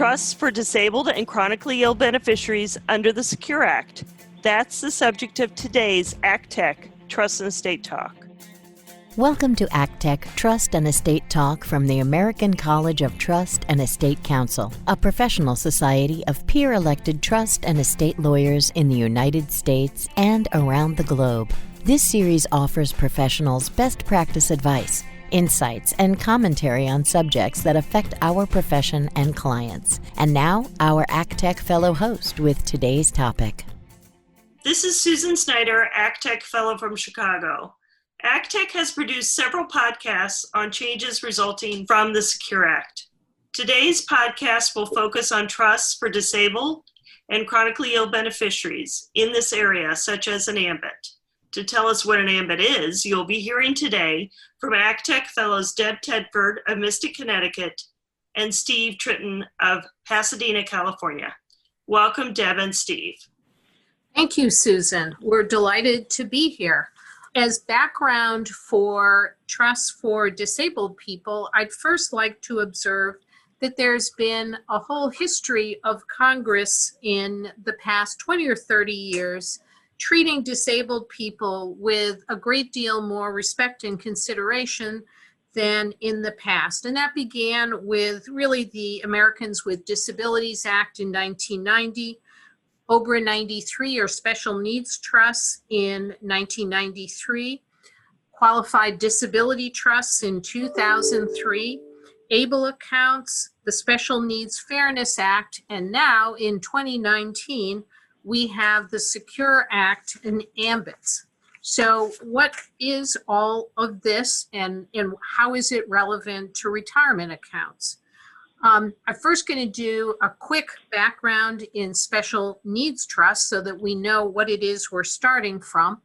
Trusts for disabled and chronically ill beneficiaries under the Secure Act. That's the subject of today's ACTEC Trust and Estate Talk. Welcome to ACTEC Trust and Estate Talk from the American College of Trust and Estate Counsel, a professional society of peer-elected trust and estate lawyers in the United States and around the globe. This series offers professionals best practice advice, insights, and commentary on subjects that affect our profession and clients. And now, our ACTEC fellow host with today's topic. This is Susan Snyder, ACTEC fellow from Chicago. ACTEC has produced several podcasts on changes resulting from the Secure Act. Today's podcast will focus on trusts for disabled and chronically ill beneficiaries in this area, such as an AMBT. To tell us what an AMBT is, you'll be hearing today from ACTEC fellows Deb Tedford of Mystic, Connecticut, and Steve Tritton of Pasadena, California. Welcome, Deb and Steve. Thank you, Susan. We're delighted to be here. As background for trusts for disabled people, I'd first like to observe that there's been a whole history of Congress in the past 20 or 30 years treating disabled people with a great deal more respect and consideration than in the past. And that began with really the Americans with Disabilities Act in 1990, OBRA 93 or Special Needs Trusts in 1993, Qualified Disability Trusts in 2003, ABLE accounts, the Special Needs Fairness Act, and now in 2019, we have the Secure Act and AMBTs. So what is all of this and how is it relevant to retirement accounts? I'm first going to do a quick background in special needs trusts so that we know what it is we're starting from.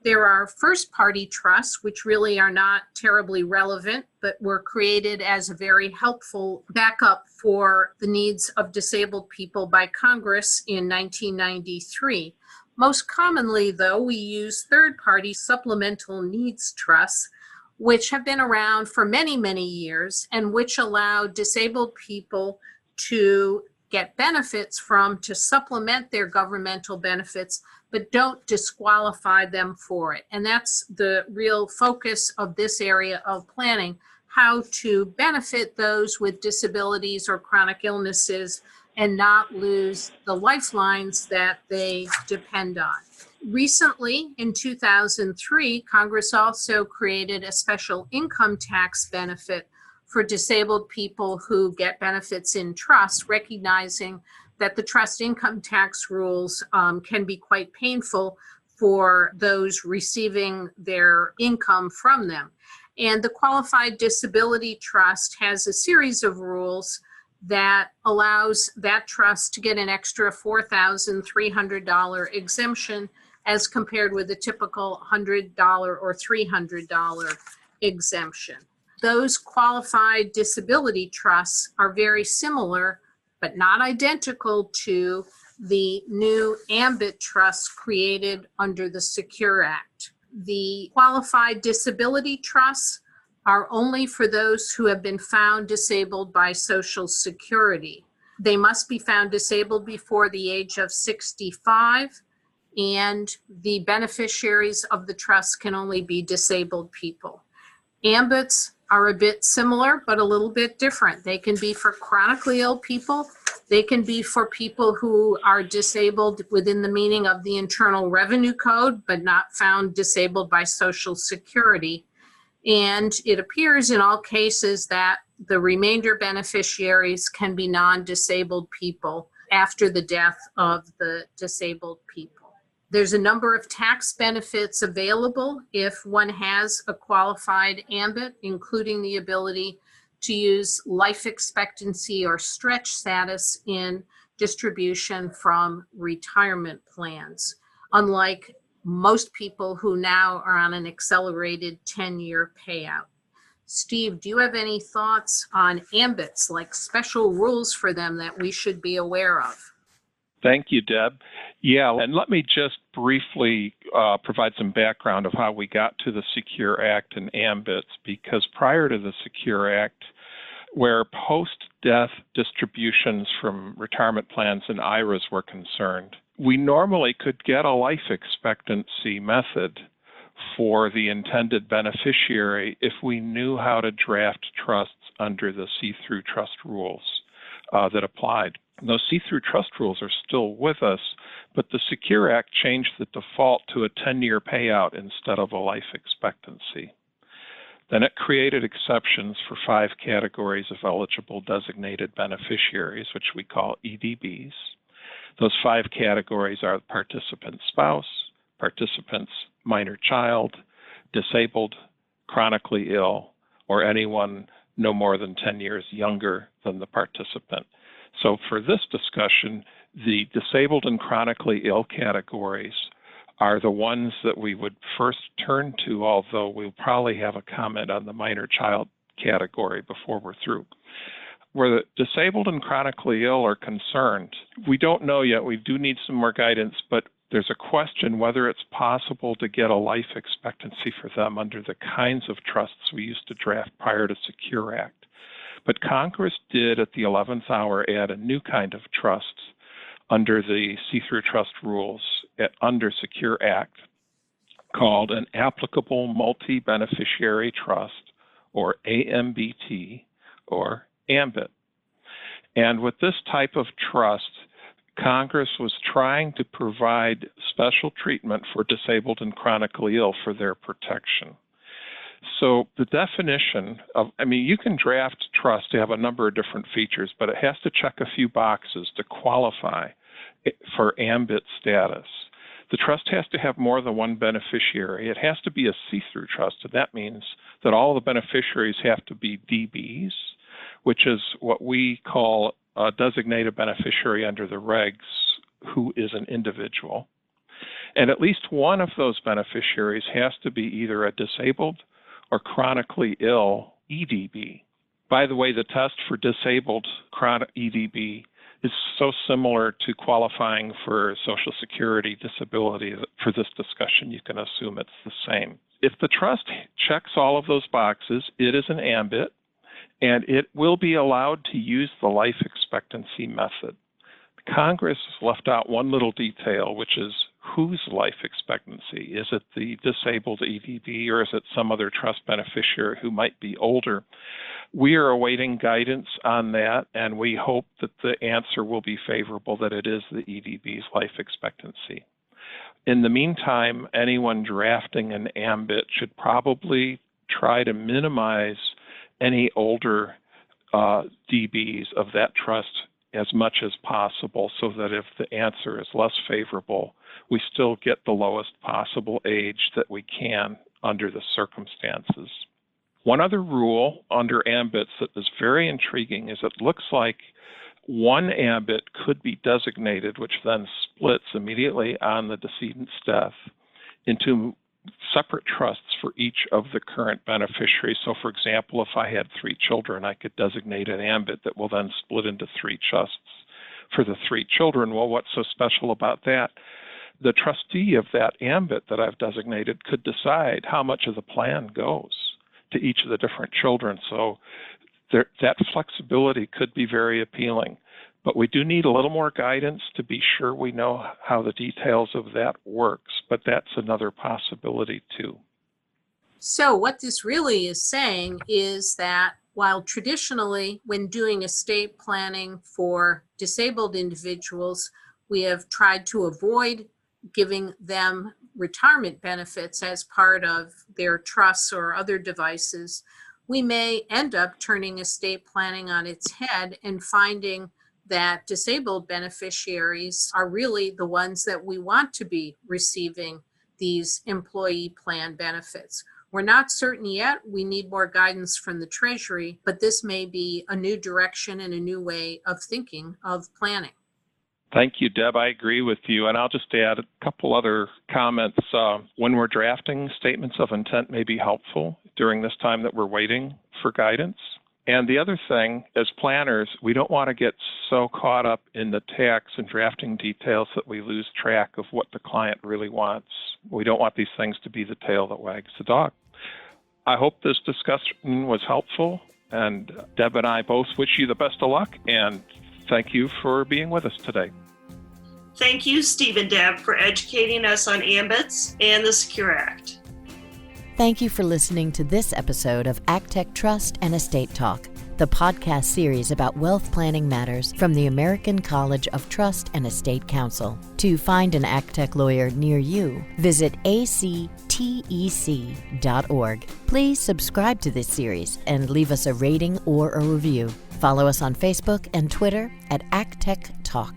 There are first-party trusts, which really are not terribly relevant, but were created as a very helpful backup for the needs of disabled people by Congress in 1993. Most commonly, though, we use third-party supplemental needs trusts, which have been around for many, many years and which allow disabled people to get benefits from to supplement their governmental benefits, but don't disqualify them for it. And that's the real focus of this area of planning, how to benefit those with disabilities or chronic illnesses and not lose the lifelines that they depend on. Recently, in 2003, Congress also created a special income tax benefit for disabled people who get benefits in trust, recognizing that the trust income tax rules can be quite painful for those receiving their income from them. And the Qualified Disability Trust has a series of rules that allows that trust to get an extra $4,300 exemption as compared with a typical $100 or $300 exemption. Those qualified disability trusts are very similar, but not identical to the new AMBT trusts created under the Secure Act. The qualified disability trusts are only for those who have been found disabled by Social Security. They must be found disabled before the age of 65, and the beneficiaries of the trust can only be disabled people. AMBTs are a bit similar, but a little bit different. They can be for chronically ill people. They can be for people who are disabled within the meaning of the Internal Revenue Code, but not found disabled by Social Security. And it appears in all cases that the remainder beneficiaries can be non-disabled people after the death of the disabled people. There's a number of tax benefits available if one has a qualified AMBT, including the ability to use life expectancy or stretch status in distribution from retirement plans, unlike most people who now are on an accelerated 10-year payout. Steve, do you have any thoughts on AMBTs, like special rules for them that we should be aware of? Thank you, Deb. Yeah, and let me just briefly provide some background of how we got to the Secure Act and AMBTs, because prior to the Secure Act, where post-death distributions from retirement plans and IRAs were concerned, we normally could get a life expectancy method for the intended beneficiary if we knew how to draft trusts under the see-through trust rules that applied. Those see-through trust rules are still with us, but the Secure Act changed the default to a 10-year payout instead of a life expectancy. Then it created exceptions for 5 categories of eligible designated beneficiaries, which we call EDBs. Those 5 categories are participant's spouse, participant's minor child, disabled, chronically ill, or anyone no more than 10 years younger than the participant. So for this discussion, the disabled and chronically ill categories are the ones that we would first turn to, although we'll probably have a comment on the minor child category before we're through. Where the disabled and chronically ill are concerned, we don't know yet. We do need some more guidance, but there's a question whether it's possible to get a life expectancy for them under the kinds of trusts we used to draft prior to Secure Act. But Congress did at the 11th hour add a new kind of trust under the see-through trust rules under Secure Act called an applicable multi-beneficiary trust, or AMBT, or AMBT. And with this type of trust, Congress was trying to provide special treatment for disabled and chronically ill for their protection. So the definition of, you can draft trust to have a number of different features, but it has to check a few boxes to qualify for AMBT status. The trust has to have more than one beneficiary. It has to be a see-through trust, and that means that all the beneficiaries have to be DBs, which is what we call a designated beneficiary under the regs who is an individual. And at least one of those beneficiaries has to be either a disabled or chronically ill EDB. By the way, the test for disabled chronic EDB is so similar to qualifying for Social Security disability that for this discussion, you can assume it's the same. If the trust checks all of those boxes, it is an AMBT, and it will be allowed to use the life expectancy method. Congress left out one little detail, which is whose life expectancy? Is it the disabled EDB, or is it some other trust beneficiary who might be older? We are awaiting guidance on that, and we hope that the answer will be favorable, that it is the EDB's life expectancy. In the meantime, anyone drafting an AMBT should probably try to minimize any older DBs of that trust as much as possible, so that if the answer is less favorable, we still get the lowest possible age that we can under the circumstances. One other rule under AMBTs that is very intriguing is it looks like one AMBT could be designated, which then splits immediately on the decedent's death into separate trusts for each of the current beneficiaries. So for example, if I had 3 children, I could designate an AMBT that will then split into 3 trusts for the 3 children. Well, what's so special about that? The trustee of that AMBT that I've designated could decide how much of the plan goes to each of the different children. So that flexibility could be very appealing. But we do need a little more guidance to be sure we know how the details of that works, but that's another possibility too. So what this really is saying is that while traditionally when doing estate planning for disabled individuals, we have tried to avoid giving them retirement benefits as part of their trusts or other devices, we may end up turning estate planning on its head and finding that disabled beneficiaries are really the ones that we want to be receiving these employee plan benefits. We're not certain yet. We need more guidance from the Treasury, but this may be a new direction and a new way of thinking of planning. Thank you, Deb. I agree with you. And I'll just add a couple other comments. When we're drafting, statements of intent may be helpful during this time that we're waiting for guidance. And the other thing, as planners, we don't want to get so caught up in the tax and drafting details that we lose track of what the client really wants. We don't want these things to be the tail that wags the dog. I hope this discussion was helpful, And Deb and I both wish you the best of luck, and thank you for being with us today. Thank you, Steve and Deb, for educating us on AMBTs and the Secure Act. Thank you for listening to this episode of ACTEC Trust and Estate Talk, the podcast series about wealth planning matters from the American College of Trust and Estate Counsel. To find an ACTEC lawyer near you, visit actec.org. Please subscribe to this series and leave us a rating or a review. Follow us on Facebook and Twitter at ACTEC Talk.